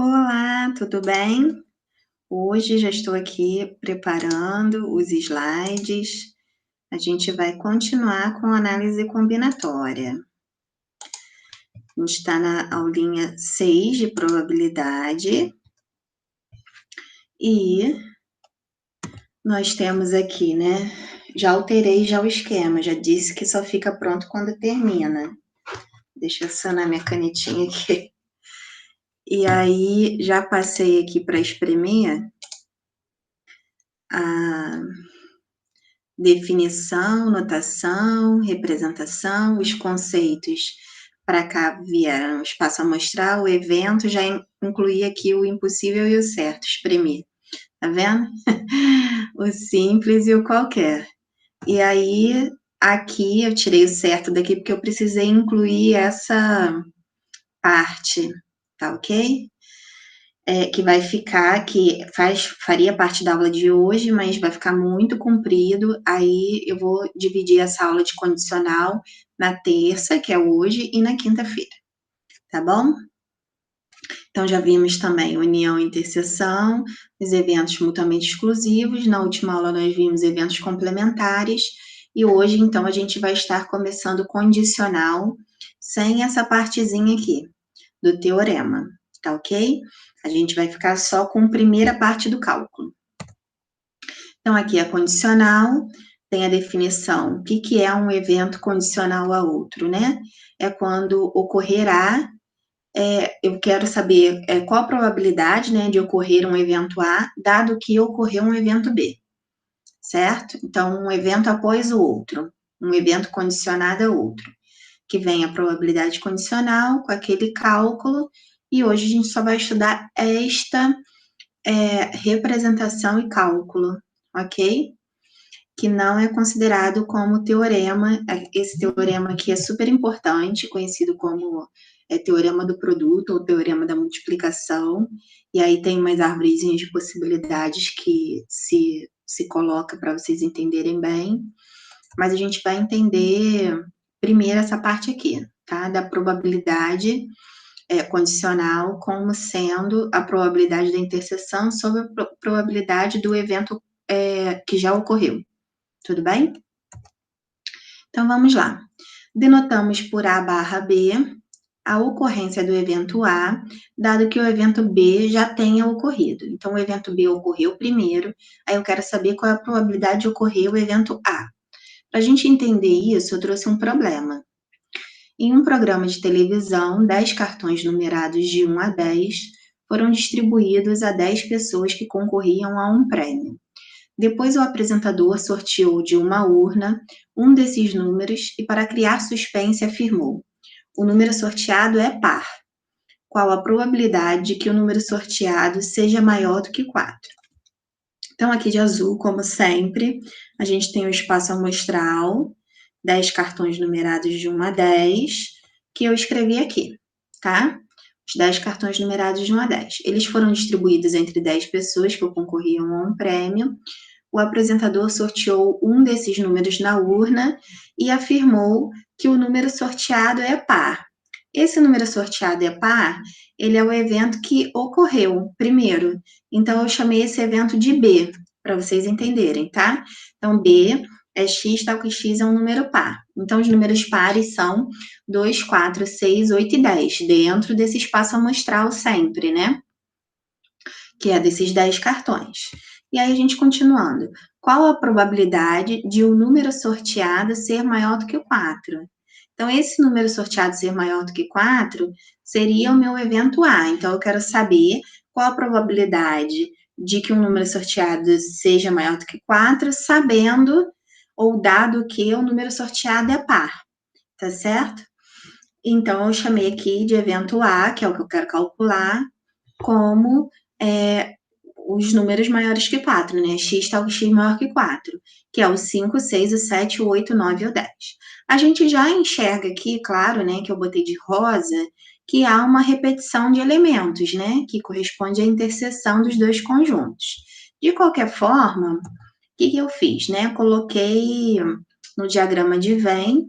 Olá, tudo bem? Hoje já estou aqui preparando os slides. A gente vai continuar com a análise combinatória. A gente está na aulinha 6 de probabilidade. E nós temos aqui, né? Já alterei já o esquema, já disse que só fica pronto quando termina. Deixa eu acionar minha canetinha aqui. E aí, já passei aqui para espremer a definição, notação, representação, os conceitos para cá vieram espaço amostral, o evento, já incluí aqui o impossível e o certo, espremer, tá vendo? O simples e o qualquer. E aí, aqui eu tirei o certo daqui porque eu precisei incluir essa parte, tá ok? Que vai ficar, que faria parte da aula de hoje, mas vai ficar muito comprido, aí eu vou dividir essa aula de condicional na terça, que é hoje, e na quinta-feira, tá bom? Então, já vimos também união e interseção, os eventos mutuamente exclusivos, na última aula nós vimos eventos complementares, e hoje, então, a gente vai estar começando condicional, sem essa partezinha aqui, do teorema, tá ok? A gente vai ficar só com a primeira parte do cálculo. Então, aqui é condicional, tem a definição, o que é um evento condicional a outro, né? É quando ocorrerá, eu quero saber qual a probabilidade, né, de ocorrer um evento A, dado que ocorreu um evento B, certo? Então, um evento após o outro, um evento condicionado a outro, que vem a probabilidade condicional com aquele cálculo, e hoje a gente só vai estudar esta representação e cálculo, ok? Que não é considerado como teorema. Esse teorema aqui é super importante, conhecido como teorema do produto ou teorema da multiplicação, e aí tem umas arvorezinhas de possibilidades que se coloca para vocês entenderem bem, mas a gente vai entender primeiro essa parte aqui, tá? Da probabilidade condicional como sendo a probabilidade da interseção sobre a probabilidade do evento que já ocorreu. Tudo bem? Então, vamos lá. Denotamos por A barra B a ocorrência do evento A, dado que o evento B já tenha ocorrido. Então, o evento B ocorreu primeiro, aí eu quero saber qual é a probabilidade de ocorrer o evento A. Para a gente entender isso, eu trouxe um problema. Em um programa de televisão, 10 cartões numerados de 1 a 10 foram distribuídos a 10 pessoas que concorriam a um prêmio. Depois, o apresentador sorteou de uma urna um desses números e, para criar suspense, afirmou: o número sorteado é par. Qual a probabilidade de que o número sorteado seja maior do que 4? Então, aqui de azul, como sempre, a gente tem o espaço amostral, 10 cartões numerados de 1 a 10, que eu escrevi aqui, tá? Os 10 cartões numerados de 1 a 10. Eles foram distribuídos entre 10 pessoas que concorriam a um prêmio. O apresentador sorteou um desses números na urna e afirmou que o número sorteado é par. Esse número sorteado é par, ele é o evento que ocorreu primeiro. Então, eu chamei esse evento de B, para vocês entenderem, tá? Então, B é x, tal que x é um número par. Então, os números pares são 2, 4, 6, 8 e 10, dentro desse espaço amostral sempre, né? Que é desses 10 cartões. E aí, a gente continuando. Qual a probabilidade de o número sorteado ser maior do que o 4? Então, esse número sorteado ser maior do que 4 seria o meu evento A. Então, eu quero saber qual a probabilidade de que um número sorteado seja maior do que 4, sabendo ou dado que o número sorteado é par, tá certo? Então, eu chamei aqui de evento A, que é o que eu quero calcular, como os números maiores que 4, né? X tal que x maior que 4, que é o 5, 6, o 7, o 8, o 9 e o 10. A gente já enxerga aqui, claro, né, que eu botei de rosa, que há uma repetição de elementos, né, que corresponde à interseção dos dois conjuntos. De qualquer forma, o que eu fiz, né? Coloquei no diagrama de Venn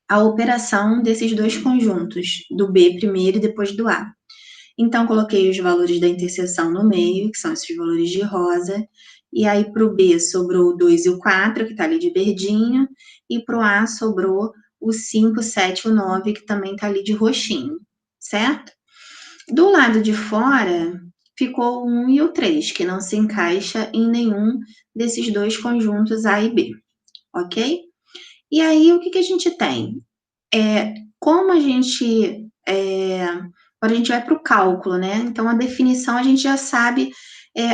a operação desses dois conjuntos, do B primeiro e depois do A. Então, coloquei os valores da interseção no meio, que são esses valores de rosa, e aí para o B sobrou o 2 e o 4, que está ali de verdinho, e para o A sobrou o 5, 7 e o 9, que também está ali de roxinho, certo? Do lado de fora, ficou o 1 e o 3, que não se encaixa em nenhum desses dois conjuntos A e B, ok? E aí, o que a gente tem? Como a gente... Agora a gente vai para o cálculo, né? Então, a definição a gente já sabe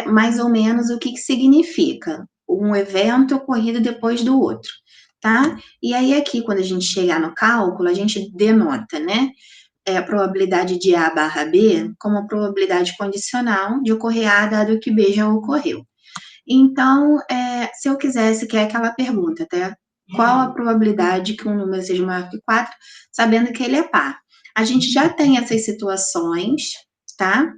mais ou menos o que significa um evento ocorrido depois do outro, tá? E aí, aqui, quando a gente chegar no cálculo, a gente denota, né? A probabilidade de A barra B como a probabilidade condicional de ocorrer A, dado que B já ocorreu. Então, se eu quisesse, que é aquela pergunta, tá? Qual a probabilidade que um número seja maior que 4, sabendo que ele é par? A gente já tem essas situações, tá?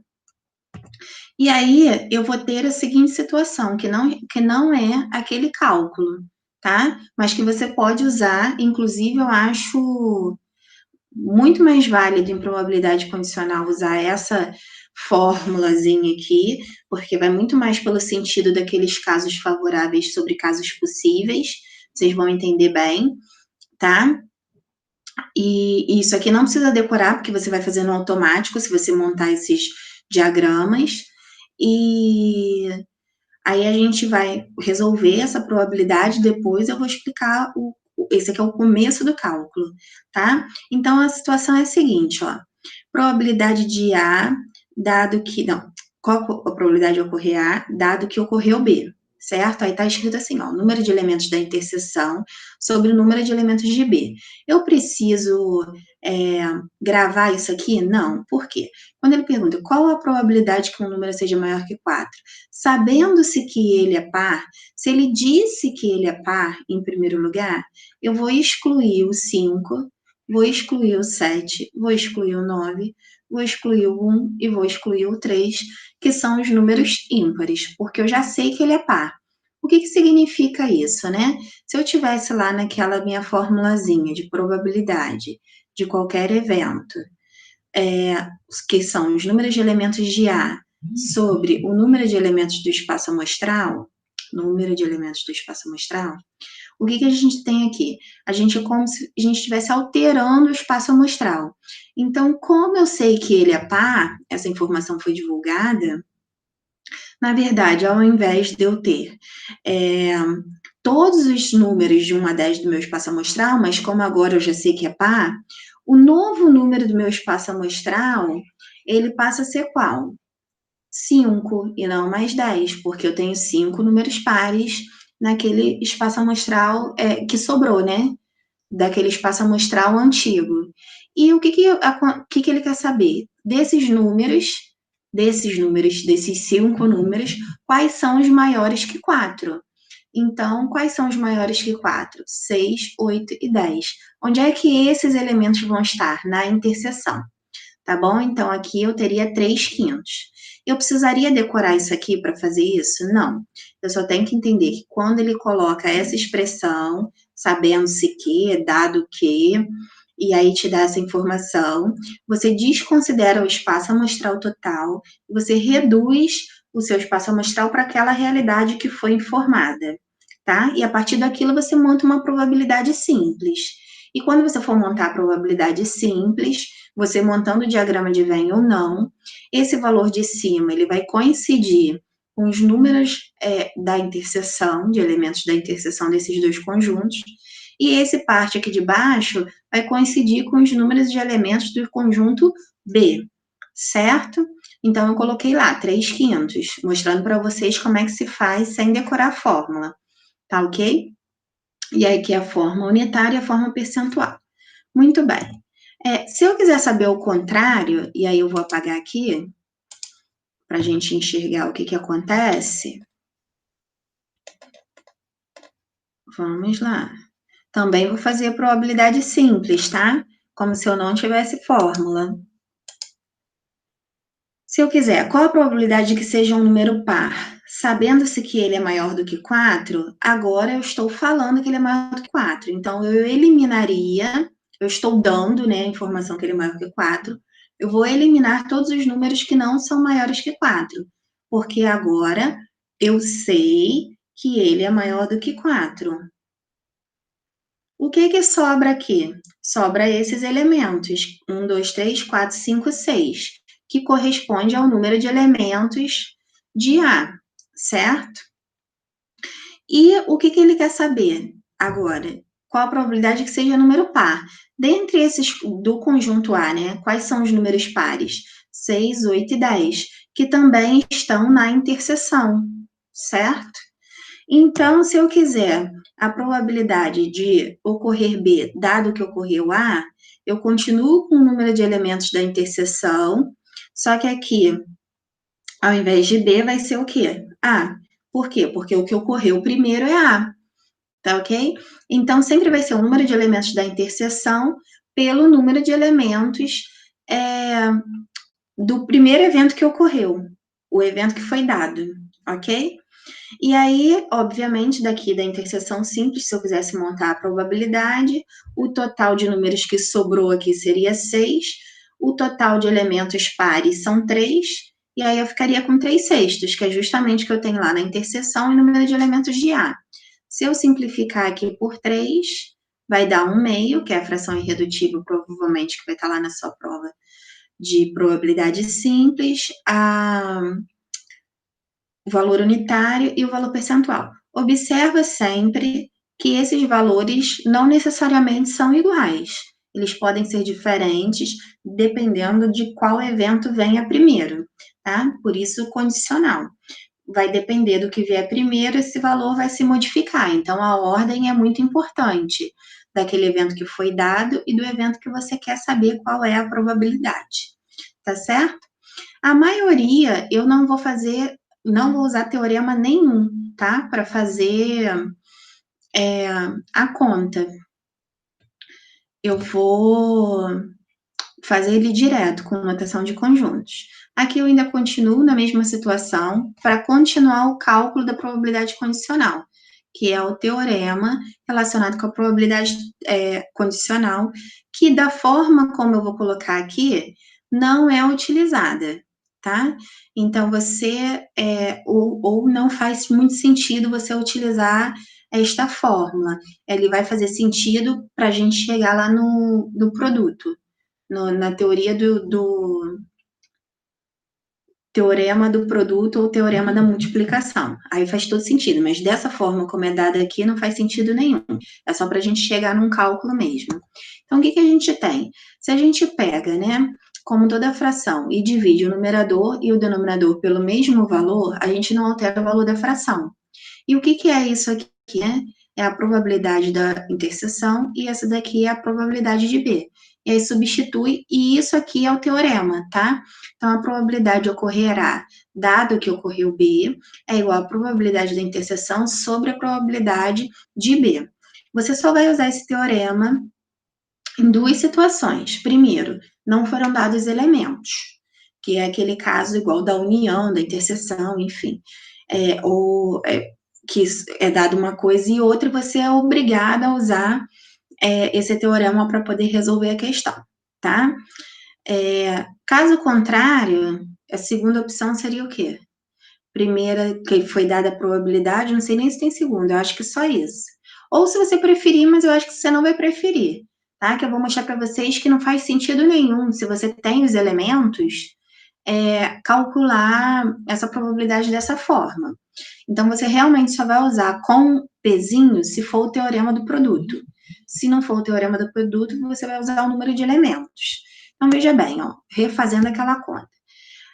E aí, eu vou ter a seguinte situação, que não é aquele cálculo, tá? Mas que você pode usar, inclusive, eu acho muito mais válido em probabilidade condicional usar essa formulazinha aqui, porque vai muito mais pelo sentido daqueles casos favoráveis sobre casos possíveis, vocês vão entender bem, tá? E isso aqui não precisa decorar, porque você vai fazer no automático, se você montar esses diagramas, e aí a gente vai resolver essa probabilidade, depois eu vou explicar esse aqui é o começo do cálculo, tá? Então, a situação é a seguinte, ó. Probabilidade de A, dado que... Não, qual a probabilidade de ocorrer A, dado que ocorreu B, certo? Aí tá escrito assim, ó, número de elementos da interseção sobre o número de elementos de B. Eu preciso gravar isso aqui? Não. Por quê? Quando ele pergunta qual a probabilidade que um número seja maior que 4, sabendo-se que ele é par, se ele disse que ele é par, em primeiro lugar, eu vou excluir o 5, vou excluir o 7, vou excluir o 9, vou excluir o 1 e vou excluir o 3, que são os números ímpares, porque eu já sei que ele é par. O que significa isso, né? Se eu tivesse lá naquela minha formulazinha de probabilidade de qualquer evento, que são os números de elementos de A sobre o número de elementos do espaço amostral, o que a gente tem aqui? A gente é como se a gente estivesse alterando o espaço amostral. Então, como eu sei que ele é par, essa informação foi divulgada, na verdade, ao invés de eu ter todos os números de 1 a 10 do meu espaço amostral, mas como agora eu já sei que é par, o novo número do meu espaço amostral, ele passa a ser qual? 5 e não mais 10, porque eu tenho 5 números pares naquele espaço amostral que sobrou, né? Daquele espaço amostral antigo. E o que ele quer saber? Desses 5 números, quais são os maiores que 4? Então, quais são os maiores que 4? 6, 8 e 10. Onde é que esses elementos vão estar? Na interseção, tá bom? Então, aqui eu teria 3/5. Eu precisaria decorar isso aqui para fazer isso? Não. Eu só tenho que entender que quando ele coloca essa expressão, sabendo-se que, dado que, e aí te dá essa informação, você desconsidera o espaço amostral total, você reduz o seu espaço amostral para aquela realidade que foi informada, tá? E a partir daquilo você monta uma probabilidade simples. E quando você for montar a probabilidade simples, você montando o diagrama de Venn ou não, esse valor de cima ele vai coincidir com os números da interseção, de elementos da interseção desses dois conjuntos, e esse parte aqui de baixo vai coincidir com os números de elementos do conjunto B, certo? Então, eu coloquei lá 3/5, mostrando para vocês como é que se faz sem decorar a fórmula, tá ok? E aí aqui a forma unitária e a forma percentual. Muito bem. Se eu quiser saber o contrário, e aí eu vou apagar aqui, para a gente enxergar o que acontece. Vamos lá. Também vou fazer probabilidade simples, tá? Como se eu não tivesse fórmula. Se eu quiser, qual a probabilidade de que seja um número par? Sabendo-se que ele é maior do que 4, agora eu estou falando que ele é maior do que 4. Então, eu eliminaria, eu estou dando, né, a informação que ele é maior que 4, eu vou eliminar todos os números que não são maiores que 4, porque agora eu sei que ele é maior do que 4. O que sobra aqui? Sobra esses elementos, 1, 2, 3, 4, 5, 6, que corresponde ao número de elementos de A, certo? E o que ele quer saber agora? Qual a probabilidade que seja número par? Dentre esses do conjunto A, né? Quais são os números pares? 6, 8 e 10, que também estão na interseção, certo? Então, se eu quiser a probabilidade de ocorrer B, dado que ocorreu A, eu continuo com o número de elementos da interseção, só que aqui, ao invés de B, vai ser o quê? A. Por quê? Porque o que ocorreu primeiro é A, tá ok? Então, sempre vai ser o número de elementos da interseção pelo número de elementos do primeiro evento que ocorreu, o evento que foi dado, ok? E aí, obviamente, daqui da interseção simples, se eu quisesse montar a probabilidade, o total de números que sobrou aqui seria 6, o total de elementos pares são 3, e aí eu ficaria com 3/6, que é justamente o que eu tenho lá na interseção e número de elementos de A. Se eu simplificar aqui por 3, vai dar 1/2, que é a fração irredutível, provavelmente, que vai estar lá na sua prova de probabilidade simples, o valor unitário e o valor percentual. Observa sempre que esses valores não necessariamente são iguais. Eles podem ser diferentes dependendo de qual evento venha primeiro, tá? Por isso, condicional. Vai depender do que vier primeiro, esse valor vai se modificar. Então, a ordem é muito importante daquele evento que foi dado e do evento que você quer saber qual é a probabilidade, tá certo? A maioria eu não vou usar teorema nenhum, tá? Para fazer a conta. Eu vou fazer ele direto, com notação de conjuntos. Aqui eu ainda continuo na mesma situação para continuar o cálculo da probabilidade condicional, que é o teorema relacionado com a probabilidade condicional, que da forma como eu vou colocar aqui, não é utilizada, tá? Então, você, ou não faz muito sentido você utilizar esta fórmula. Ele vai fazer sentido para a gente chegar lá no produto, na teoria do teorema do produto ou teorema da multiplicação. Aí faz todo sentido, mas dessa forma como é dada aqui, não faz sentido nenhum. É só para a gente chegar num cálculo mesmo. Então, o que a gente tem? Se a gente pega, né, como toda fração e divide o numerador e o denominador pelo mesmo valor, a gente não altera o valor da fração. E o que é isso aqui, né? É a probabilidade da interseção e essa daqui é a probabilidade de B. E aí substitui, e isso aqui é o teorema, tá? Então, a probabilidade ocorrerá, dado que ocorreu B, é igual à probabilidade da interseção sobre a probabilidade de B. Você só vai usar esse teorema em duas situações. Primeiro, não foram dados elementos, que é aquele caso igual da união, da interseção, enfim. Que é dado uma coisa e outra, você é obrigada a usar esse teorema para poder resolver a questão, tá? Caso contrário, a segunda opção seria o quê? Primeira, que foi dada a probabilidade, não sei nem se tem segunda, eu acho que só isso. Ou se você preferir, mas eu acho que você não vai preferir, tá? Que eu vou mostrar para vocês que não faz sentido nenhum, se você tem os elementos, calcular essa probabilidade dessa forma. Então, você realmente só vai usar com pezinho se for o teorema do produto. Se não for o teorema do produto, você vai usar o número de elementos. Então, veja bem, ó, refazendo aquela conta.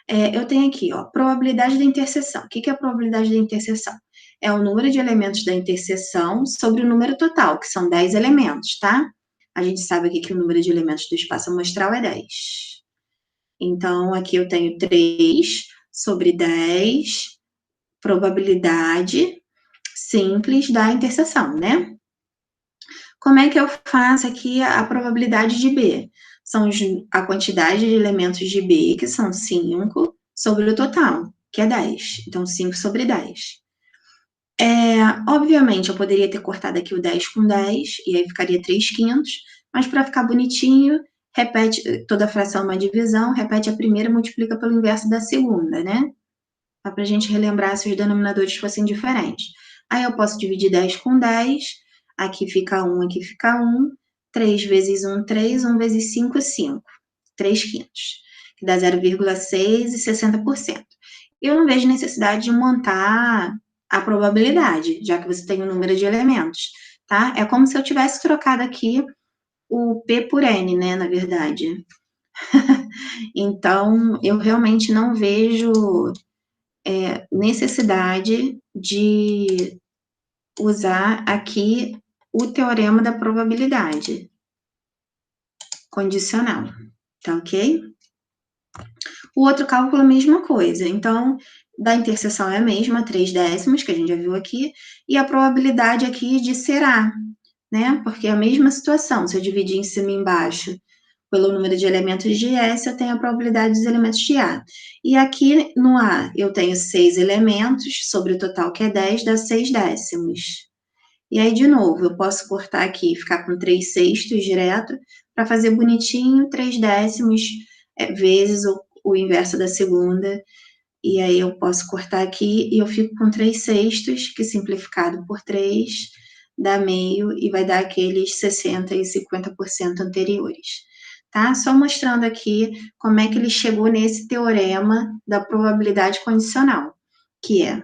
Eu tenho aqui, ó, probabilidade da interseção. O que é a probabilidade da interseção? É o número de elementos da interseção sobre o número total, que são 10 elementos, tá? A gente sabe aqui que o número de elementos do espaço amostral é 10. Então, aqui eu tenho 3 sobre 10, probabilidade simples da interseção, né? Como é que eu faço aqui a probabilidade de B? São a quantidade de elementos de B, que são 5, sobre o total, que é 10. Então, 5 sobre 10. Obviamente, eu poderia ter cortado aqui o 10 com 10, e aí ficaria 3/5, mas para ficar bonitinho, repete, toda fração é uma divisão, repete a primeira e multiplica pelo inverso da segunda, né? Só para a gente relembrar se os denominadores fossem diferentes. Aí eu posso dividir 10 com 10, aqui fica 1, aqui fica 1, 3 vezes 1, 3, 1 vezes 5, 5, 3 quintos, que dá 0,6 e 60%. Eu não vejo necessidade de montar a probabilidade, já que você tem o número de elementos, tá? É como se eu tivesse trocado aqui o P por N, né, na verdade. Então, eu realmente não vejo necessidade de usar aqui o teorema da probabilidade condicional, tá ok? O outro cálculo é a mesma coisa, então, da interseção é a mesma, 3 décimos, que a gente já viu aqui, e a probabilidade aqui de ser A, né? Porque é a mesma situação, se eu dividir em cima e embaixo pelo número de elementos de S, eu tenho a probabilidade dos elementos de A. E aqui no A, eu tenho 6 elementos, sobre o total que é 10, dá 6 décimos. E aí, de novo, eu posso cortar aqui e ficar com 3 sextos direto, para fazer bonitinho, 3 décimos vezes o inverso da segunda. E aí eu posso cortar aqui e eu fico com 3 sextos, que simplificado por 3 dá meio e vai dar aqueles 60% e 50% anteriores. Tá? Só mostrando aqui como é que ele chegou nesse teorema da probabilidade condicional, que é,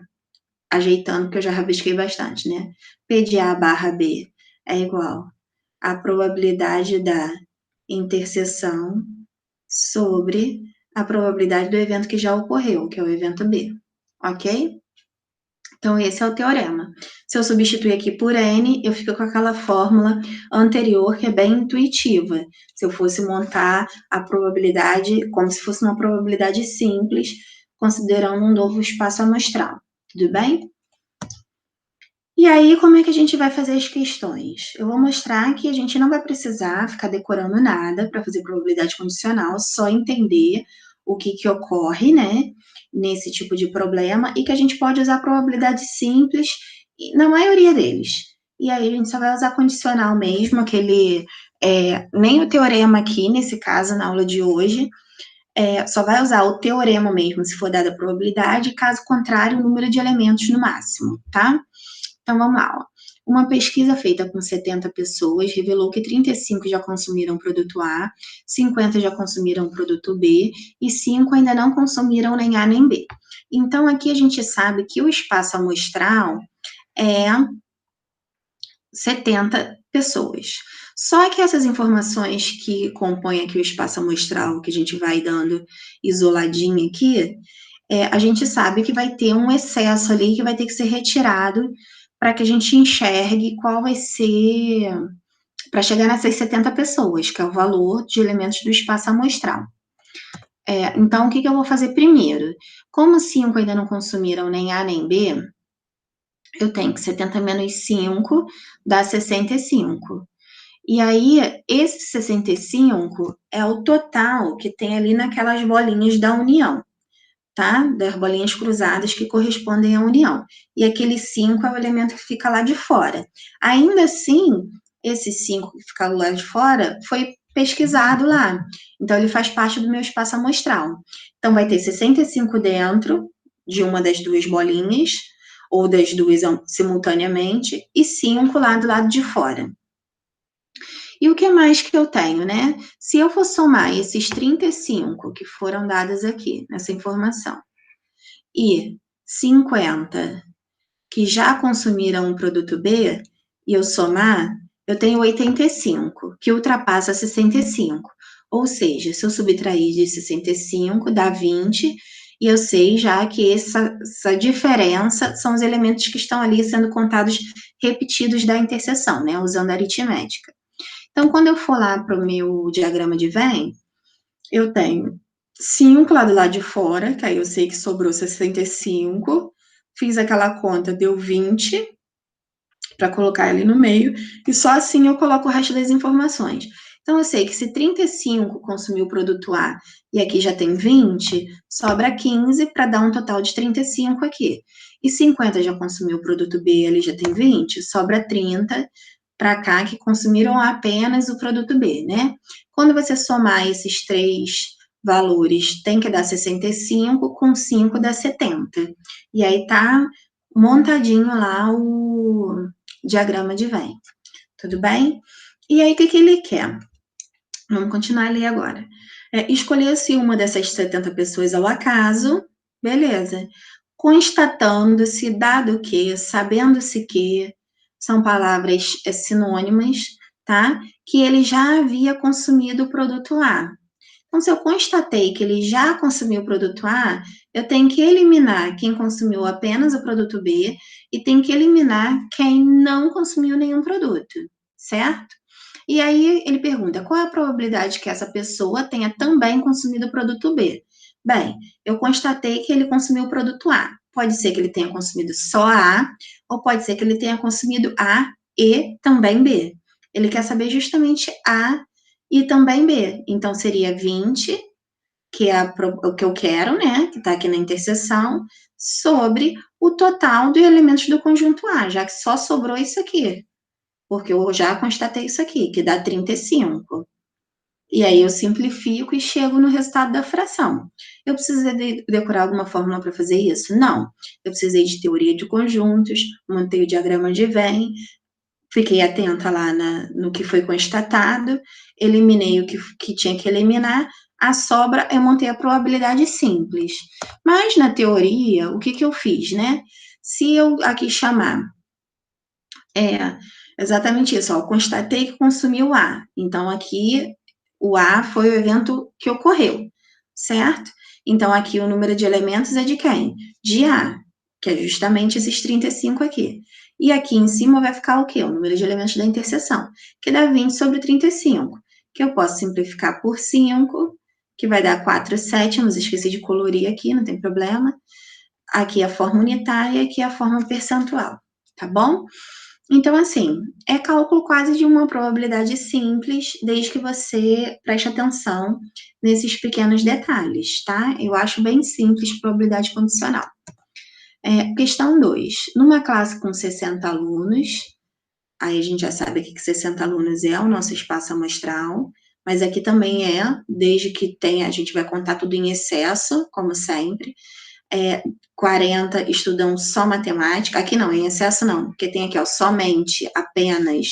ajeitando, que eu já rabisquei bastante, né? P de A barra B é igual a probabilidade da interseção sobre a probabilidade do evento que já ocorreu, que é o evento B, ok? Então, esse é o teorema. Se eu substituir aqui por N, eu fico com aquela fórmula anterior, que é bem intuitiva. Se eu fosse montar a probabilidade como se fosse uma probabilidade simples, considerando um novo espaço amostral. Tudo bem? E aí, como é que a gente vai fazer as questões? Eu vou mostrar que a gente não vai precisar ficar decorando nada para fazer probabilidade condicional, só entender o que ocorre, né, nesse tipo de problema, e que a gente pode usar probabilidade simples na maioria deles. E aí a gente só vai usar condicional mesmo, aquele, nem o teorema aqui, nesse caso, na aula de hoje, só vai usar o teorema mesmo, se for dada a probabilidade, caso contrário, o número de elementos no máximo, tá? Então, vamos lá. Ó. Uma pesquisa feita com 70 pessoas revelou que 35 já consumiram o produto A, 50 já consumiram o produto B e 5 ainda não consumiram nem A nem B. Então, aqui a gente sabe que o espaço amostral é 70 pessoas. Só que essas informações que compõem aqui o espaço amostral, que a gente vai dando isoladinho aqui, a gente sabe que vai ter um excesso ali que vai ter que ser retirado para que a gente enxergue qual vai ser, para chegar nessas 70 pessoas, que é o valor de elementos do espaço amostral. Então, o que eu vou fazer primeiro? Como 5 ainda não consumiram nem A nem B, eu tenho que 70 menos 5 dá 65. E aí, esse 65 é o total que tem ali naquelas bolinhas da união, tá? Das bolinhas cruzadas que correspondem à união. E aquele 5 é o elemento que fica lá de fora. Ainda assim, esse 5 que fica lá de fora foi pesquisado lá. Então, ele faz parte do meu espaço amostral. Então, vai ter 65 dentro de uma das duas bolinhas, ou das duas simultaneamente, e 5 lá do lado de fora. E o que mais que eu tenho, né? Se eu for somar esses 35 que foram dados aqui, nessa informação, e 50 que já consumiram o produto B, e eu somar, eu tenho 85, que ultrapassa 65. Ou seja, se eu subtrair de 65, dá 20, e eu sei já que essa diferença são os elementos que estão ali sendo contados repetidos da interseção, né? Usando a aritmética. Então, quando eu for lá para o meu diagrama de Venn, eu tenho 5 lá do lado de fora, que aí eu sei que sobrou 65. Fiz aquela conta, deu 20, para colocar ali no meio, e só assim eu coloco o resto das informações. Então, eu sei que se 35 consumiu o produto A e aqui já tem 20, sobra 15 para dar um total de 35 aqui. E 50 já consumiu o produto B, ali já tem 20, sobra 30 para cá que consumiram apenas o produto B, né? Quando você somar esses 3 valores, tem que dar 65, com 5 dá 70. E aí tá montadinho lá o diagrama de Venn. Tudo bem? E aí, o que ele quer? Vamos continuar ali agora. Escolher-se uma dessas 70 pessoas ao acaso, beleza. Constatando-se, dado que, sabendo-se que, são palavras sinônimas, tá? Que ele já havia consumido o produto A. Então, se eu constatei que ele já consumiu o produto A, eu tenho que eliminar quem consumiu apenas o produto B e tenho que eliminar quem não consumiu nenhum produto, certo? E aí ele pergunta: qual é a probabilidade que essa pessoa tenha também consumido o produto B? Bem, eu constatei que ele consumiu o produto A. Pode ser que ele tenha consumido só A, ou pode ser que ele tenha consumido A e também B. Ele quer saber justamente A e também B. Então seria 20, que é o que eu quero, né? Que está aqui na interseção, sobre o total de elementos do conjunto A, já que só sobrou isso aqui, porque eu já constatei isso aqui, que dá 35. E aí eu simplifico e chego no resultado da fração. Eu precisei decorar alguma fórmula para fazer isso? Não. Eu precisei de teoria de conjuntos, montei o diagrama de Venn, fiquei atenta lá no que foi constatado, eliminei o que tinha que eliminar, a sobra eu montei a probabilidade simples. Mas na teoria, o que eu fiz, né? Se eu aqui chamar exatamente isso, ó, eu constatei que consumiu A. Então, aqui, o A foi o evento que ocorreu, certo? Então, aqui o número de elementos é de quem? De A, que é justamente esses 35 aqui. E aqui em cima vai ficar o quê? O número de elementos da interseção, que dá 20 sobre 35, que eu posso simplificar por 5, que vai dar 4 sétimos, esqueci de colorir aqui, não tem problema. Aqui a forma unitária e aqui a forma percentual, tá bom? Então, assim, é cálculo quase de uma probabilidade simples, desde que você preste atenção nesses pequenos detalhes, tá? Eu acho bem simples probabilidade condicional. Questão 2. Numa classe com 60 alunos, aí a gente já sabe aqui que 60 alunos é o nosso espaço amostral, mas aqui também desde que tenha, a gente vai contar tudo em excesso, como sempre. 40 estudam só matemática, aqui não, em excesso não, porque tem aqui, ó, somente, apenas,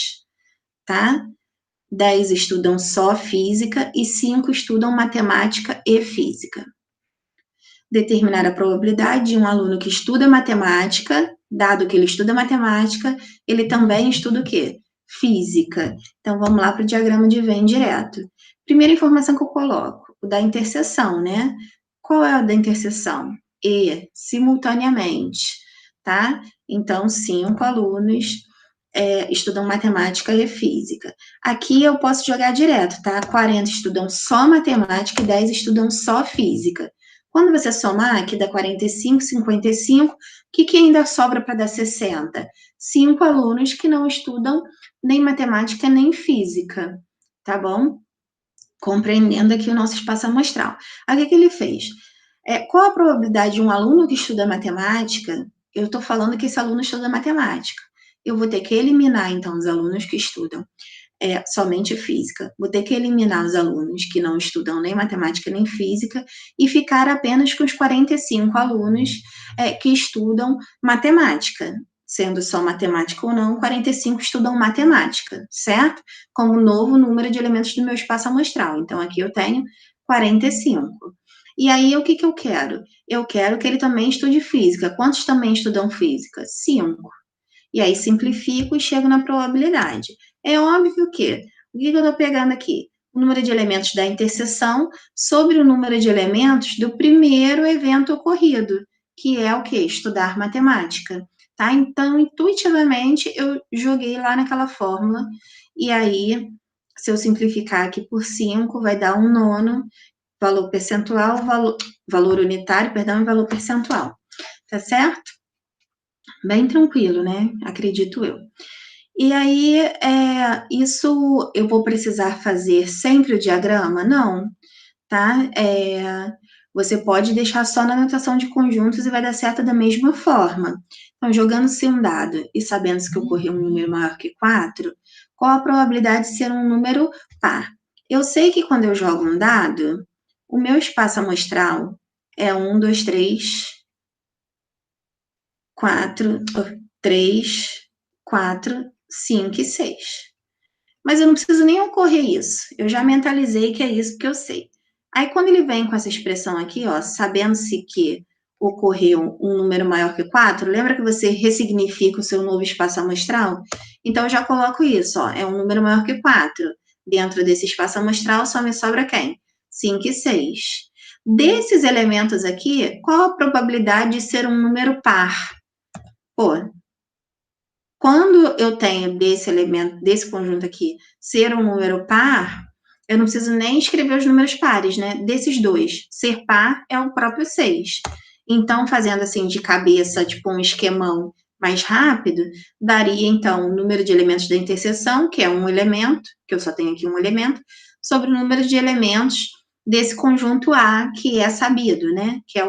tá? 10 estudam só física e 5 estudam matemática e física. Determinar a probabilidade de um aluno que estuda matemática, dado que ele estuda matemática, ele também estuda o quê? Física. Então, vamos lá para o diagrama de Venn direto. Primeira informação que eu coloco, o da interseção, né? Qual é a da interseção? E, simultaneamente, tá? Então, 5 alunos estudam matemática e física. Aqui eu posso jogar direto, tá? 40 estudam só matemática e 10 estudam só física. Quando você somar, aqui dá 45, 55, o que ainda sobra para dar 60? 5 alunos que não estudam nem matemática nem física, tá bom? Compreendendo aqui o nosso espaço amostral. Aí o que ele fez? Qual a probabilidade de um aluno que estuda matemática? Eu estou falando que esse aluno estuda matemática. Eu vou ter que eliminar, então, os alunos que estudam somente física. Vou ter que eliminar os alunos que não estudam nem matemática nem física e ficar apenas com os 45 alunos que estudam matemática. Sendo só matemática ou não, 45 estudam matemática, certo? Como novo número de elementos do meu espaço amostral. Então, aqui eu tenho 45. E aí, o que eu quero? Eu quero que ele também estude física. Quantos também estudam física? 5. E aí simplifico e chego na probabilidade. É óbvio que, o que eu estou pegando aqui? O número de elementos da interseção sobre o número de elementos do primeiro evento ocorrido, que é o quê? Estudar matemática, tá? Então, intuitivamente, eu joguei lá naquela fórmula, e aí, se eu simplificar aqui por 5, vai dar 1/9, valor percentual, valor unitário, perdão, e valor percentual. Tá certo? Bem tranquilo, né? Acredito eu. E aí, isso eu vou precisar fazer sempre o diagrama? Não, tá? Você pode deixar só na notação de conjuntos e vai dar certo da mesma forma. Então, jogando-se um dado e sabendo que ocorreu um número maior que 4, Qual a probabilidade de ser um número par? Eu sei que quando eu jogo um dado, o meu espaço amostral é 1, 2, 3, 4, 5 e 6. Mas eu não preciso nem ocorrer isso. Eu já mentalizei que é isso que eu sei. Aí, quando ele vem com essa expressão aqui, ó, sabendo-se que ocorreu um número maior que 4, lembra que você ressignifica o seu novo espaço amostral? Então, eu já coloco isso, ó, é um número maior que 4. Dentro desse espaço amostral, só me sobra quem? 5 e 6. Desses elementos aqui, qual a probabilidade de ser um número par? Pô, quando eu tenho desse elemento, desse conjunto aqui, ser um número par, eu não preciso nem escrever os números pares, né? Desses dois, ser par é o próprio 6. Então, fazendo assim de cabeça, tipo um esquemão mais rápido, daria então o número de elementos da interseção, que é um elemento, que eu só tenho aqui um elemento, sobre o número de elementos desse conjunto A, que é sabido, né? Que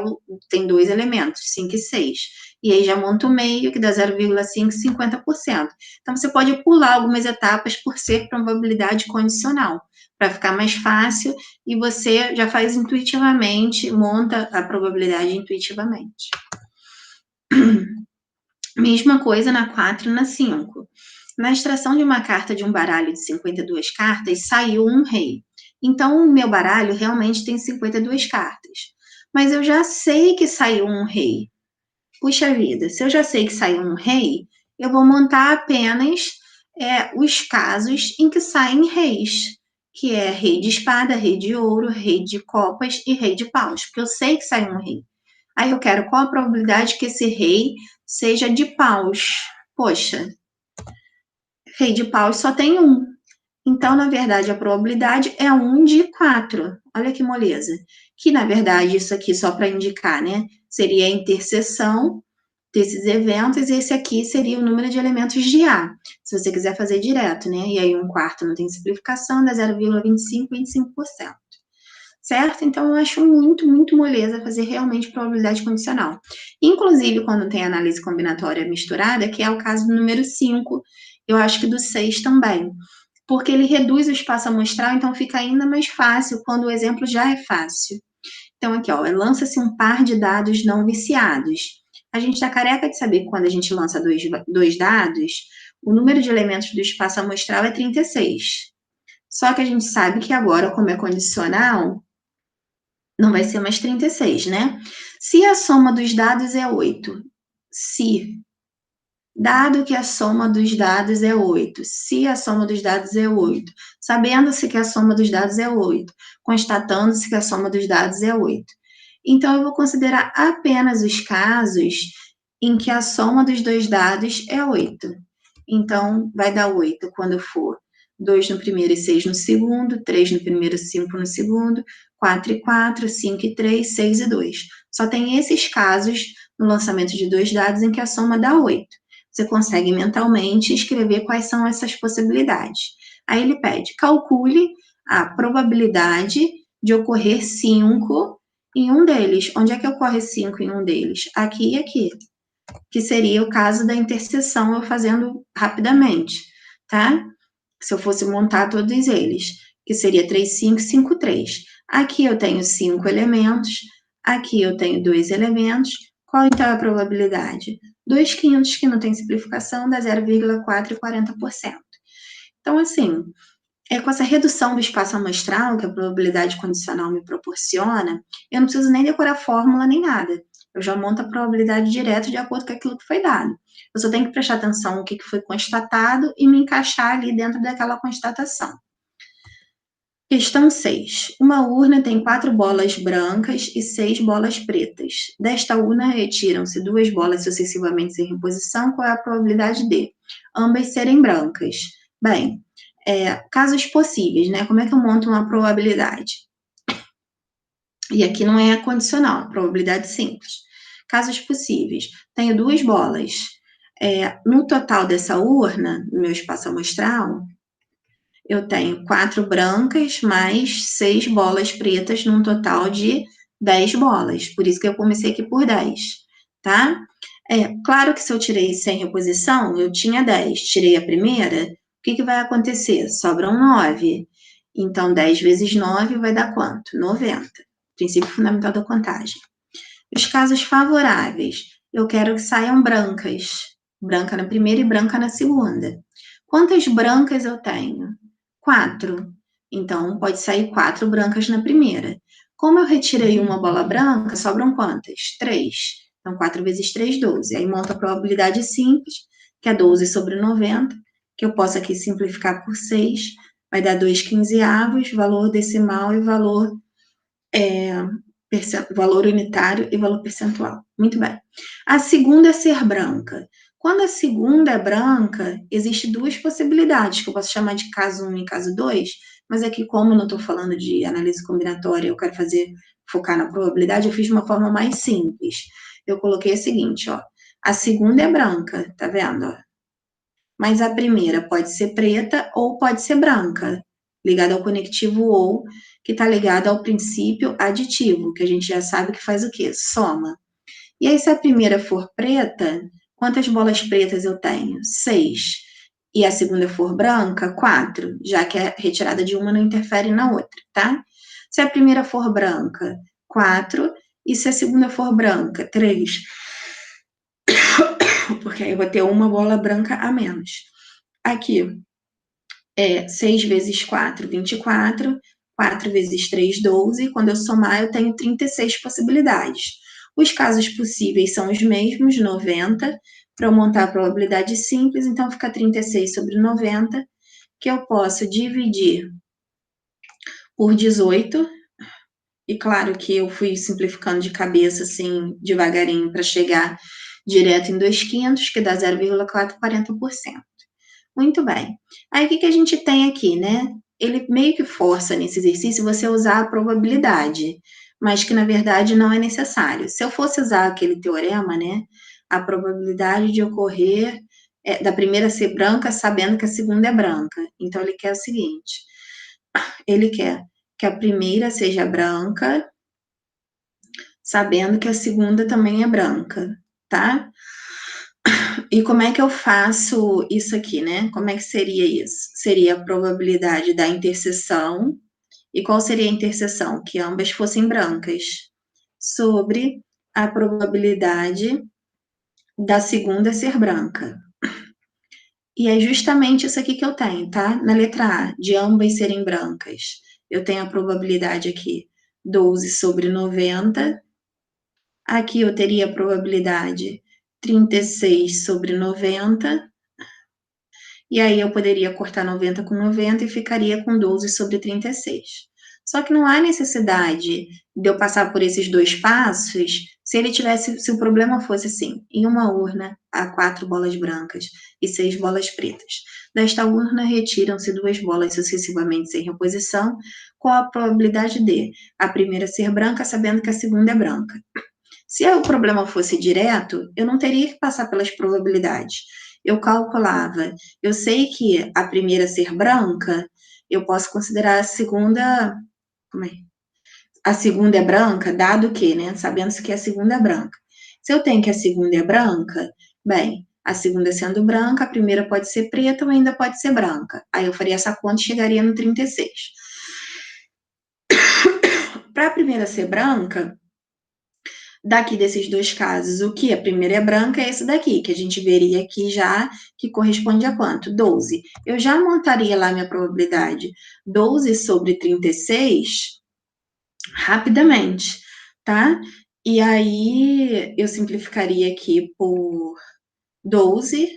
tem 2 elementos, 5 e 6. E aí já monta o meio, que dá 0,5, 50%. Então, você pode pular algumas etapas por ser probabilidade condicional, para ficar mais fácil, e você já faz intuitivamente, monta a probabilidade intuitivamente. Mesma coisa na 4 e na 5. Na extração de uma carta de um baralho de 52 cartas, saiu um rei. Então, o meu baralho realmente tem 52 cartas. Mas eu já sei que saiu um rei. Puxa vida, se eu já sei que saiu um rei, eu vou montar apenas os casos em que saem reis, que é rei de espada, rei de ouro, rei de copas e rei de paus, porque eu sei que sai um rei. Aí eu quero qual a probabilidade que esse rei seja de paus. Poxa, rei de paus só tem um. Então, na verdade, a probabilidade é 1 de 4. Olha que moleza. Que, na verdade, isso aqui, só para indicar, né? Seria a interseção desses eventos, e esse aqui seria o número de elementos de A, se você quiser fazer direto, né? E aí 1/4 não tem simplificação, dá 0,25, 25%. Certo? Então, eu acho muito, muito moleza fazer realmente probabilidade condicional. Inclusive, quando tem análise combinatória misturada, que é o caso do número 5, eu acho que do 6 também. Porque ele reduz o espaço amostral, então fica ainda mais fácil quando o exemplo já é fácil. Então, aqui, ó, lança-se um par de dados não viciados. A gente está careca de saber que quando a gente lança dois dados, o número de elementos do espaço amostral é 36. Só que a gente sabe que agora, como é condicional, não vai ser mais 36, né? Se a soma dos dados é 8, se, dado que a soma dos dados é 8, se a soma dos dados é 8, sabendo-se que a soma dos dados é 8, constatando-se que a soma dos dados é 8. Então, eu vou considerar apenas os casos em que a soma dos dois dados é 8. Então, vai dar 8 quando for 2 no primeiro e 6 no segundo, 3 no primeiro e 5 no segundo, 4 e 4, 5 e 3, 6 e 2. Só tem esses casos no lançamento de dois dados em que a soma dá 8. Você consegue mentalmente escrever quais são essas possibilidades. Aí ele pede, calcule a probabilidade de ocorrer 5 em um deles. Onde é que ocorre 5 em um deles? Aqui e aqui. Que seria o caso da interseção, eu fazendo rapidamente, tá? Se eu fosse montar todos eles, que seria 3, 5, 5, 3. Aqui eu tenho 5 elementos, aqui eu tenho 2 elementos. Qual então é a probabilidade? 2 quintos, que não tem simplificação, dá 0,440%. Então, assim, com essa redução do espaço amostral que a probabilidade condicional me proporciona, eu não preciso nem decorar fórmula nem nada. Eu já monto a probabilidade direto de acordo com aquilo que foi dado. Eu só tenho que prestar atenção no que foi constatado e me encaixar ali dentro daquela constatação. Questão 6. Uma urna tem 4 bolas brancas e 6 bolas pretas. Desta urna retiram-se 2 bolas sucessivamente em reposição. Qual é a probabilidade de ambas serem brancas? Bem, casos possíveis, né? Como é que eu monto uma probabilidade? E aqui não é condicional, probabilidade simples. Casos possíveis. Tenho 2 bolas. No total dessa urna, no meu espaço amostral, eu tenho 4 brancas mais 6 bolas pretas, num total de 10 bolas. Por isso que eu comecei aqui por 10, tá? Claro que se eu tirei sem reposição, eu tinha 10. Tirei a primeira, que vai acontecer? Sobram 9. Então, 10 vezes 9 vai dar quanto? 90. Princípio fundamental da contagem. Os casos favoráveis, eu quero que saiam brancas. Branca na primeira e branca na segunda. Quantas brancas eu tenho? 4. Então, pode sair 4 brancas na primeira. Como eu retirei uma bola branca, sobram quantas? 3. Então, 4 vezes 3, 12. Aí monta a probabilidade simples, que é 12 sobre 90, que eu posso aqui simplificar por 6. Vai dar 2 quinzeavos, valor decimal e valor valor unitário e valor percentual. Muito bem. A segunda é ser branca. Quando a segunda é branca, existem duas possibilidades, que eu posso chamar de caso 1 e caso 2, mas aqui, como eu não estou falando de análise combinatória, eu quero focar na probabilidade, eu fiz de uma forma mais simples. Eu coloquei o seguinte, ó. A segunda é branca, tá vendo? Ó? Mas a primeira pode ser preta ou pode ser branca, ligada ao conectivo ou, que está ligado ao princípio aditivo, que a gente já sabe que faz o quê? Soma. E aí, se a primeira for preta, quantas bolas pretas eu tenho? 6. E a segunda for branca, 4, já que a retirada de uma não interfere na outra, tá? Se a primeira for branca, 4. E se a segunda for branca, 3. Porque aí eu vou ter uma bola branca a menos. Aqui, 6 vezes 4, 24. 4 vezes 3, 12. Quando eu somar, eu tenho 36 possibilidades. Os casos possíveis são os mesmos, 90. Para eu montar a probabilidade simples, então fica 36 sobre 90, que eu posso dividir por 18. E claro que eu fui simplificando de cabeça, assim, devagarinho, para chegar direto em 2/500, que dá 0,440%. Muito bem. Aí, o que a gente tem aqui, né? Ele meio que força nesse exercício você usar a probabilidade, mas que, na verdade, não é necessário. Se eu fosse usar aquele teorema, né? A probabilidade de ocorrer da primeira ser branca, sabendo que a segunda é branca. Então, ele quer o seguinte. Ele quer que a primeira seja branca, sabendo que a segunda também é branca, tá? E como é que eu faço isso aqui, né? Como é que seria isso? Seria a probabilidade da interseção. E qual seria a interseção? Que ambas fossem brancas. Sobre a probabilidade da segunda ser branca. E é justamente isso aqui que eu tenho, tá? Na letra A, de ambas serem brancas. Eu tenho a probabilidade aqui, 12 sobre 90. Aqui eu teria a probabilidade 36 sobre 90. E aí eu poderia cortar 90 com 90 e ficaria com 12 sobre 36. Só que não há necessidade de eu passar por esses dois passos se o problema fosse assim, em uma urna há 4 bolas brancas e 6 bolas pretas. Desta urna retiram-se 2 bolas sucessivamente sem reposição, com a probabilidade de a primeira ser branca, sabendo que a segunda é branca. Se o problema fosse direto, eu não teria que passar pelas probabilidades. Eu calculava, eu sei que a primeira ser branca, eu posso considerar a segunda. Como é? A segunda é branca, dado que, né? Sabendo-se que a segunda é branca. Se eu tenho que a segunda é branca, bem, a segunda sendo branca, a primeira pode ser preta ou ainda pode ser branca. Aí eu faria essa conta e chegaria no 36. Para a primeira ser branca, daqui desses dois casos, o que? A primeira é branca, é esse daqui, que a gente veria aqui já, que corresponde a quanto? 12. Eu já montaria lá minha probabilidade 12 sobre 36 rapidamente, tá? E aí, eu simplificaria aqui por 12,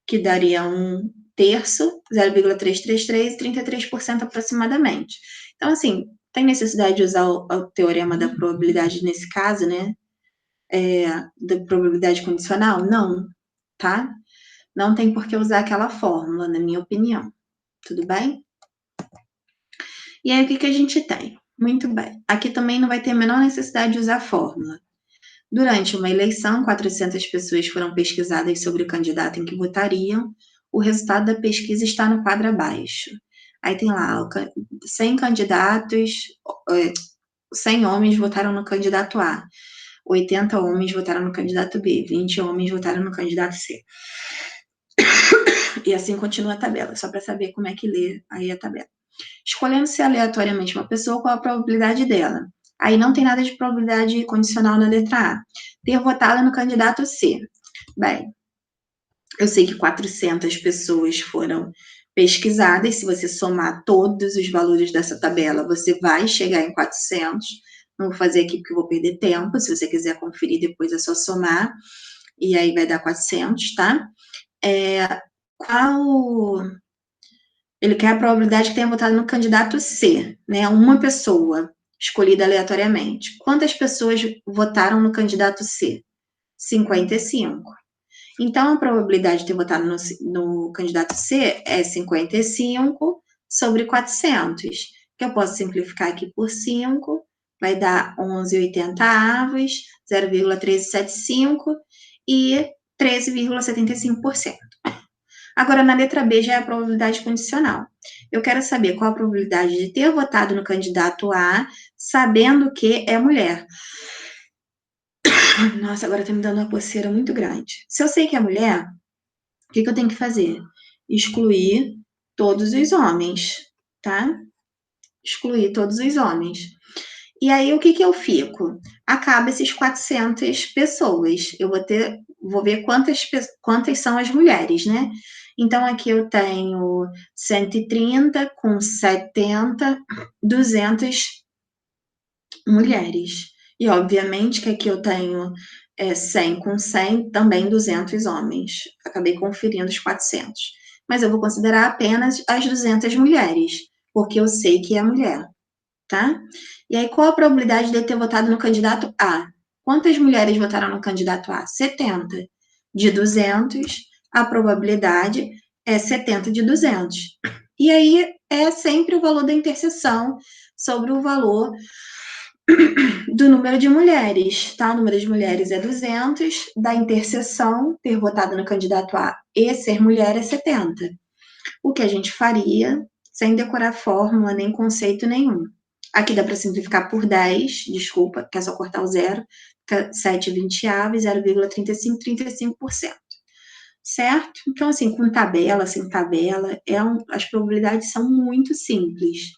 que daria 1/3, 0,333, 33% aproximadamente. Então, assim, tem necessidade de usar o teorema da probabilidade nesse caso, né? Da probabilidade condicional? Não, tá? Não tem por que usar aquela fórmula, na minha opinião. Tudo bem? E aí, o que a gente tem? Muito bem. Aqui também não vai ter a menor necessidade de usar a fórmula. Durante uma eleição, 400 pessoas foram pesquisadas sobre o candidato em que votariam. O resultado da pesquisa está no quadro abaixo. Aí tem lá, 100 candidatos, 100 homens votaram no candidato A. 80 homens votaram no candidato B, 20 homens votaram no candidato C. E assim continua a tabela, só para saber como é que lê aí a tabela. Escolhendo-se aleatoriamente uma pessoa, qual a probabilidade dela? Aí não tem nada de probabilidade condicional na letra A. Ter votado no candidato C. Bem, eu sei que 400 pessoas foram pesquisadas. Se você somar todos os valores dessa tabela, você vai chegar em 400. Não vou fazer aqui porque eu vou perder tempo. Se você quiser conferir depois, é só somar. E aí vai dar 400, tá? Ele quer a probabilidade que tenha votado no candidato C, né? Uma pessoa escolhida aleatoriamente. Quantas pessoas votaram no candidato C? 55. Então, a probabilidade de ter votado no candidato C é 55 sobre 400, que eu posso simplificar aqui por 5, vai dar 11,80 avos, 0,1375 e 13,75%. Agora, na letra B já é a probabilidade condicional. Eu quero saber qual a probabilidade de ter votado no candidato A, sabendo que é mulher. Nossa, agora tá me dando uma coceira muito grande. Se eu sei que é mulher, o que eu tenho que fazer? Excluir todos os homens, tá? Excluir todos os homens. E aí, o que eu fico? Acaba esses 400 pessoas. Eu vou ver quantas são as mulheres, né? Então, aqui eu tenho 130 com 70, 200 mulheres. E, obviamente, que aqui eu tenho 100 com 100, também 200 homens. Acabei conferindo os 400. Mas eu vou considerar apenas as 200 mulheres, porque eu sei que é mulher, tá? E aí, qual a probabilidade de eu ter votado no candidato A? Quantas mulheres votaram no candidato A? 70. De 200, a probabilidade é 70 de 200. E aí, é sempre o valor da interseção sobre o valor do número de mulheres, tá? O número de mulheres é 200, da interseção, ter votado no candidato A e ser mulher é 70. O que a gente faria, sem decorar fórmula nem conceito nenhum. Aqui dá para simplificar por 10, desculpa, que é só cortar o zero, fica 7,20 avos, 0,35%. Certo? Então, assim, com tabela, sem tabela, as probabilidades são muito simples.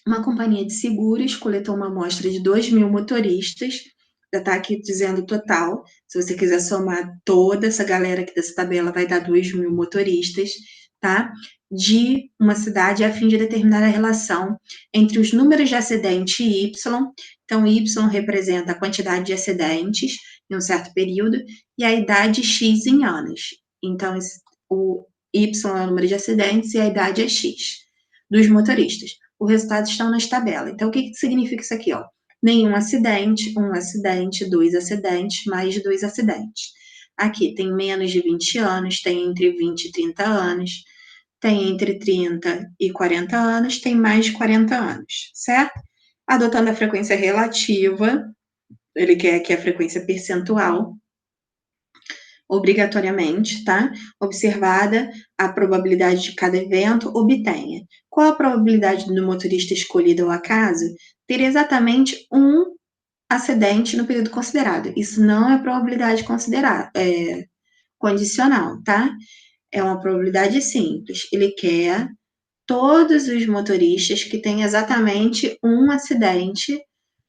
Uma companhia de seguros coletou uma amostra de 2.000 motoristas, já está aqui dizendo o total, se você quiser somar toda essa galera aqui dessa tabela, vai dar 2.000 motoristas, tá? De uma cidade a fim de determinar a relação entre os números de acidente e Y. Então, Y representa a quantidade de acidentes em um certo período e a idade X em anos. Então, o Y é o número de acidentes e a idade é X dos motoristas. Os resultados estão nas tabelas. Então, o que significa isso aqui, ó? Nenhum acidente, um acidente, 2 acidentes, mais de 2 acidentes. Aqui tem menos de 20 anos, tem entre 20 e 30 anos, tem entre 30 e 40 anos, tem mais de 40 anos, certo? Adotando a frequência relativa, ele quer aqui a frequência percentual, obrigatoriamente, tá? Observada a probabilidade de cada evento, obtenha. Qual a probabilidade do motorista escolhido ao acaso ter exatamente um acidente no período considerado? Isso não é probabilidade condicional, tá? É uma probabilidade simples. Ele quer todos os motoristas que têm exatamente um acidente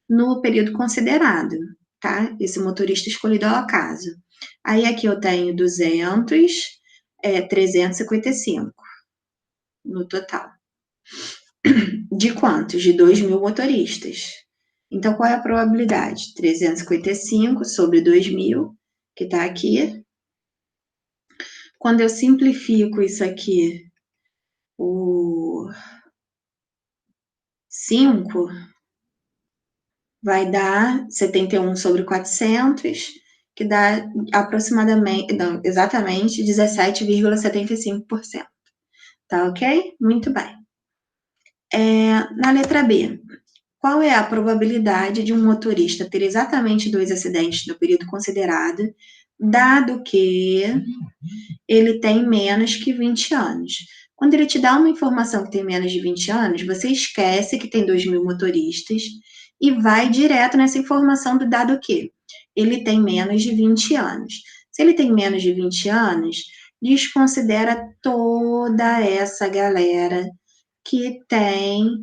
no período considerado, tá? Esse motorista escolhido ao acaso. Aí aqui eu tenho 200, 355 no total. De quantos? De 2.000 motoristas. Então, qual é a probabilidade? 355 sobre 2.000, que está aqui. Quando eu simplifico isso aqui, o 5 vai dar 71 sobre 400, que dá aproximadamente, não, exatamente 17,75%. Tá ok? Muito bem. Na letra B, qual é a probabilidade de um motorista ter exatamente 2 acidentes no período considerado, dado que ele tem menos que 20 anos? Quando ele te dá uma informação que tem menos de 20 anos, você esquece que tem 2.000 motoristas e vai direto nessa informação do dado que ele tem menos de 20 anos. Se ele tem menos de 20 anos, desconsidera toda essa galera que tem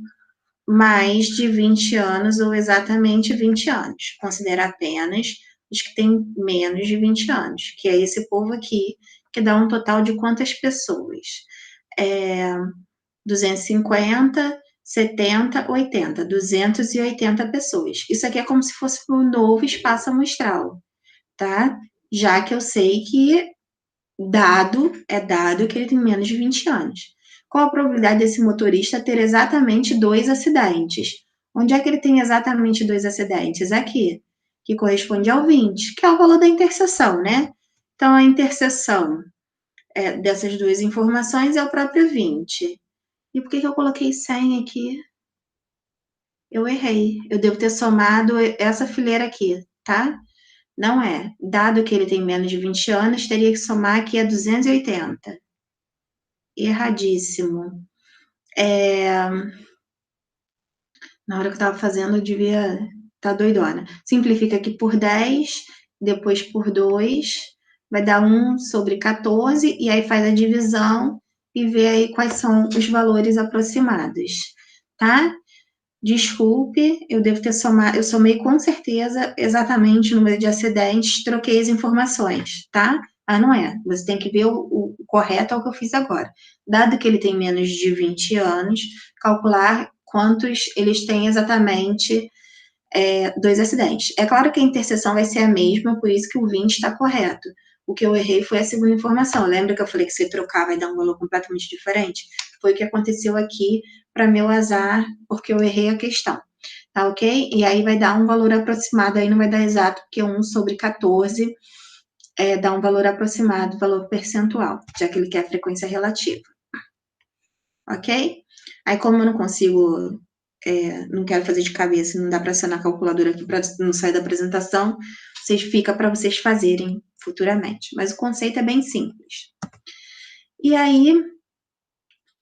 mais de 20 anos ou exatamente 20 anos. Considera apenas os que têm menos de 20 anos, que é esse povo aqui, que dá um total de quantas pessoas? 250, 70, 80, 280 pessoas. Isso aqui é como se fosse um novo espaço amostral, tá? Já que eu sei que dado que ele tem menos de 20 anos. Qual a probabilidade desse motorista ter exatamente 2 acidentes? Onde é que ele tem exatamente 2 acidentes? Aqui, que corresponde ao 20, que é o valor da interseção, né? Então, a interseção dessas duas informações é o próprio 20. E por que eu coloquei 100 aqui? Eu errei. Eu devo ter somado essa fileira aqui, tá? Não é. Dado que ele tem menos de 20 anos, teria que somar aqui a 280. Erradíssimo. Na hora que eu estava fazendo, eu devia estar doidona. Simplifica aqui por 10, depois por 2, vai dar 1/14, e aí faz a divisão e vê aí quais são os valores aproximados, tá? Desculpe, eu devo ter somado, eu somei com certeza exatamente o número de acidentes, troquei as informações, tá? Ah, não é. Você tem que ver o correto é o que eu fiz agora. Dado que ele tem menos de 20 anos, calcular quantos eles têm exatamente 2 acidentes. É claro que a interseção vai ser a mesma, por isso que o 20 está correto. O que eu errei foi a segunda informação. Lembra que eu falei que se trocar vai dar um valor completamente diferente? Foi o que aconteceu aqui para meu azar, porque eu errei a questão. Tá ok? E aí vai dar um valor aproximado, aí não vai dar exato, porque 1/14 dá um valor aproximado, valor percentual, já que ele quer a frequência relativa. Ok? Aí, como eu não consigo, não quero fazer de cabeça, não dá para acionar a calculadora aqui para não sair da apresentação, fica para vocês fazerem futuramente. Mas o conceito é bem simples. E aí,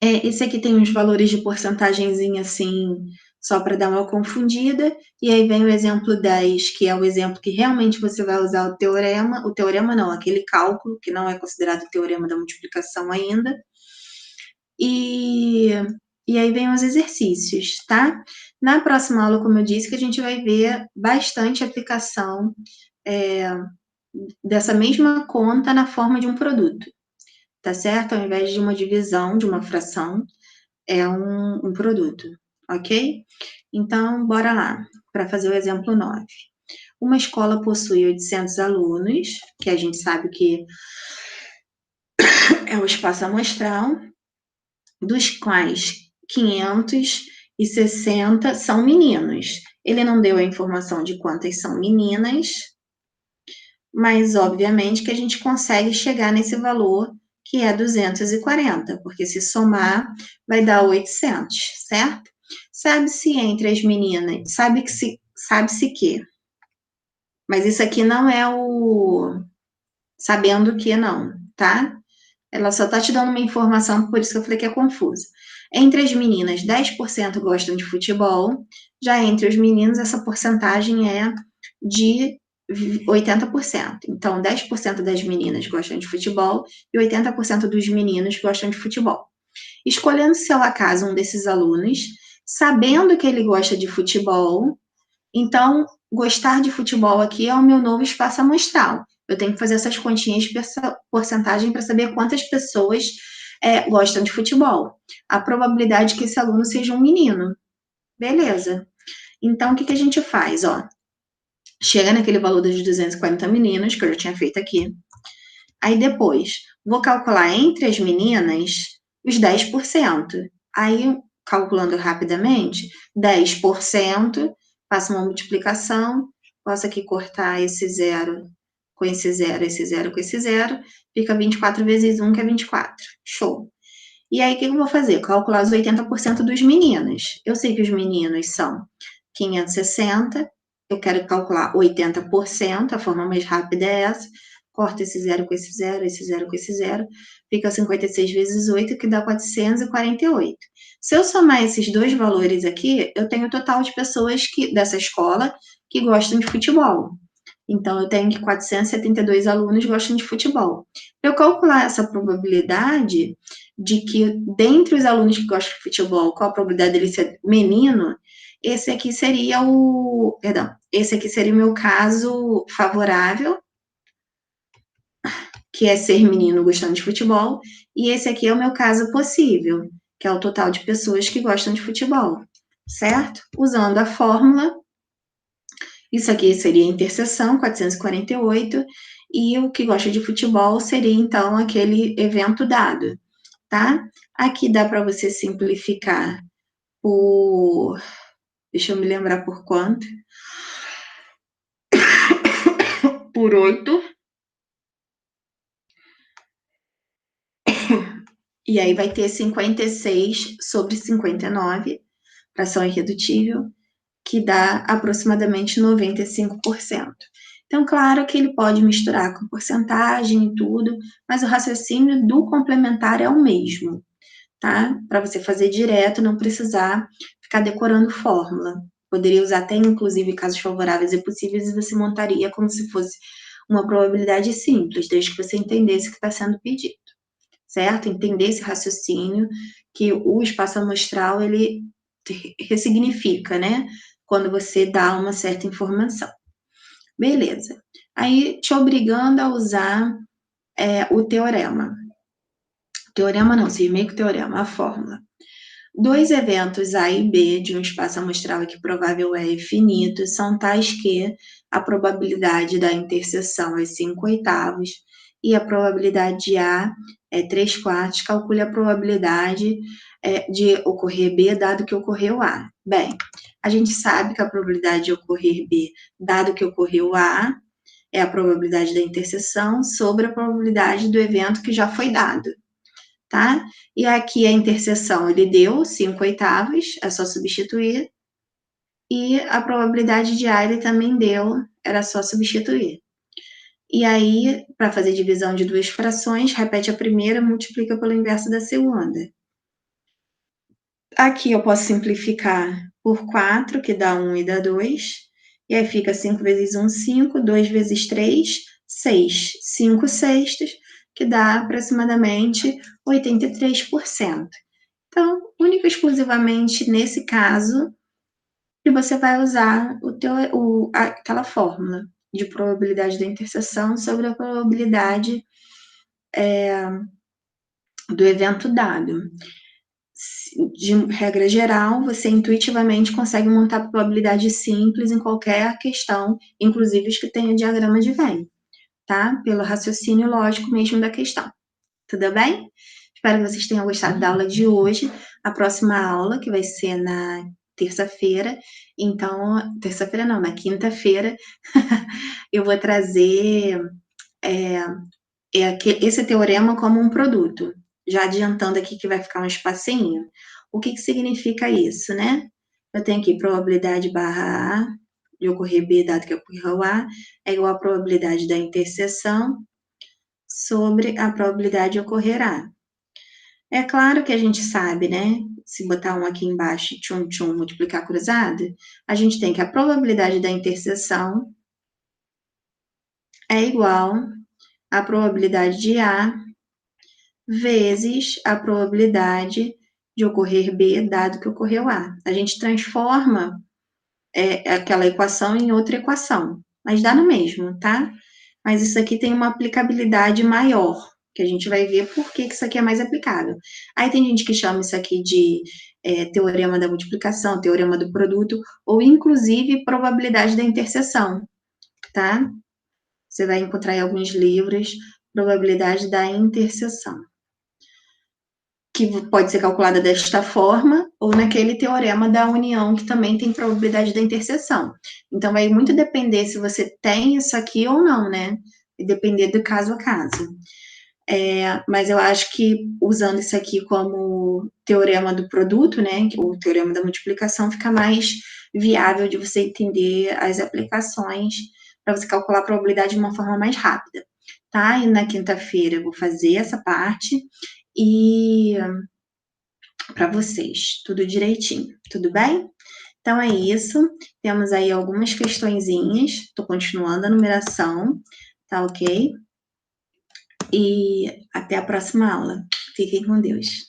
esse aqui tem uns valores de porcentagenzinha assim, só para dar uma confundida, e aí vem o exemplo 10, que é o exemplo que realmente você vai usar o teorema não, aquele cálculo, que não é considerado o teorema da multiplicação ainda, e aí vem os exercícios, tá? Na próxima aula, como eu disse, que a gente vai ver bastante aplicação dessa mesma conta na forma de um produto, tá certo? Ao invés de uma divisão, de uma fração, é um produto, ok? Então, bora lá, para fazer o exemplo 9. Uma escola possui 800 alunos, que a gente sabe que é o espaço amostral, dos quais 560 são meninos. Ele não deu a informação de quantas são meninas, mas obviamente que a gente consegue chegar nesse valor que é 240, porque se somar vai dar 800, certo? Sabe-se entre as meninas, sabe-se que, mas isso aqui não é o sabendo que não, tá? Ela só tá te dando uma informação, por isso que eu falei que é confuso. Entre as meninas, 10% gostam de futebol, já entre os meninos, essa porcentagem é de 80%. Então, 10% das meninas gostam de futebol e 80% dos meninos gostam de futebol. Escolhendo, se ao acaso, um desses alunos, sabendo que ele gosta de futebol, então, gostar de futebol aqui é o meu novo espaço amostral. Eu tenho que fazer essas continhas de porcentagem para saber quantas pessoas gostam de futebol. A probabilidade que esse aluno seja um menino. Beleza. Então, o que a gente faz? Ó, chega naquele valor dos 240 meninos, que eu já tinha feito aqui. Aí, depois, vou calcular entre as meninas os 10%. Aí, calculando rapidamente, 10%, faço uma multiplicação, posso aqui cortar esse zero com esse zero, esse zero com esse zero, fica 24 vezes 1, que é 24. Show. E aí, o que eu vou fazer? Calcular os 80% dos meninos. Eu sei que os meninos são 560, eu quero calcular 80%, a forma mais rápida é essa. Corta esse zero com esse zero, esse zero com esse zero, fica 56 vezes 8, que dá 448. Se eu somar esses dois valores aqui, eu tenho o total de pessoas dessa escola que gostam de futebol. Então, eu tenho que 472 alunos gostam de futebol. Para eu calcular essa probabilidade de que, dentre os alunos que gostam de futebol, qual a probabilidade dele ser menino, esse aqui seria o meu caso favorável, que é ser menino gostando de futebol, e esse aqui é o meu caso possível, que é o total de pessoas que gostam de futebol, certo? Usando a fórmula, isso aqui seria a interseção, 448, e o que gosta de futebol seria, então, aquele evento dado, tá? Aqui dá para você simplificar por... Deixa eu me lembrar por quanto. Por 8. E aí vai ter 56 sobre 59, fração irredutível, que dá aproximadamente 95%. Então, claro que ele pode misturar com porcentagem e tudo, mas o raciocínio do complementar é o mesmo, tá? Para você fazer direto, não precisar ficar decorando fórmula. Poderia usar até, inclusive, casos favoráveis e possíveis, e você montaria como se fosse uma probabilidade simples, desde que você entendesse o que está sendo pedido, certo? Entender esse raciocínio, que o espaço amostral, ele ressignifica, né? Quando você dá uma certa informação. Beleza. Aí, te obrigando a usar o teorema. Teorema não, seria meio que teorema, a fórmula. Dois eventos A e B de um espaço amostral equiprovável é finito são tais que a probabilidade da interseção é 5/8 e a probabilidade de A é 3/4. Calcule a probabilidade de ocorrer B dado que ocorreu A. Bem, a gente sabe que a probabilidade de ocorrer B dado que ocorreu A é a probabilidade da interseção sobre a probabilidade do evento que já foi dado, tá? E aqui a interseção ele deu 5/8, é só substituir. E a probabilidade de A ele também deu, era só substituir. E aí, para fazer divisão de duas frações, repete a primeira, multiplica pelo inverso da segunda. Aqui eu posso simplificar por 4, que dá 1 e dá 2. E aí fica 5 vezes 1, 5. 2 vezes 3, 6. 5 sextos, que dá aproximadamente 83%. Então, única e exclusivamente nesse caso, que você vai usar aquela fórmula de probabilidade da interseção sobre a probabilidade do evento dado. De regra geral, você intuitivamente consegue montar probabilidade simples em qualquer questão, inclusive os que tenham diagrama de Venn, tá? Pelo raciocínio lógico mesmo da questão. Tudo bem? Espero que vocês tenham gostado da aula de hoje. A próxima aula, que vai ser na terça-feira, então, terça-feira não, na quinta-feira, eu vou trazer esse teorema como um produto. Já adiantando aqui que vai ficar um espacinho. O que significa isso, né? Eu tenho aqui probabilidade barra A de ocorrer B, dado que ocorreu A, é igual à probabilidade da interseção sobre a probabilidade de ocorrer A. É claro que a gente sabe, né? Se botar um aqui embaixo, tchum, tchum, multiplicar cruzado, a gente tem que a probabilidade da interseção é igual à probabilidade de A vezes a probabilidade de ocorrer B, dado que ocorreu A. A gente transforma aquela equação em outra equação, mas dá no mesmo, tá? Mas isso aqui tem uma aplicabilidade maior, que a gente vai ver por que isso aqui é mais aplicável. Aí tem gente que chama isso aqui de teorema da multiplicação, teorema do produto, ou inclusive probabilidade da interseção, tá? Você vai encontrar em alguns livros probabilidade da interseção, que pode ser calculada desta forma, ou naquele teorema da união, que também tem probabilidade da interseção. Então, vai muito depender se você tem isso aqui ou não, né? Vai depender do caso a caso. Mas eu acho que usando isso aqui como teorema do produto, né, o teorema da multiplicação, fica mais viável de você entender as aplicações para você calcular a probabilidade de uma forma mais rápida, tá? E na quinta-feira eu vou fazer essa parte e para vocês, tudo direitinho, tudo bem? Então é isso. Temos aí algumas questõezinhas. Estou continuando a numeração, tá ok? E até a próxima aula. Fiquem com Deus.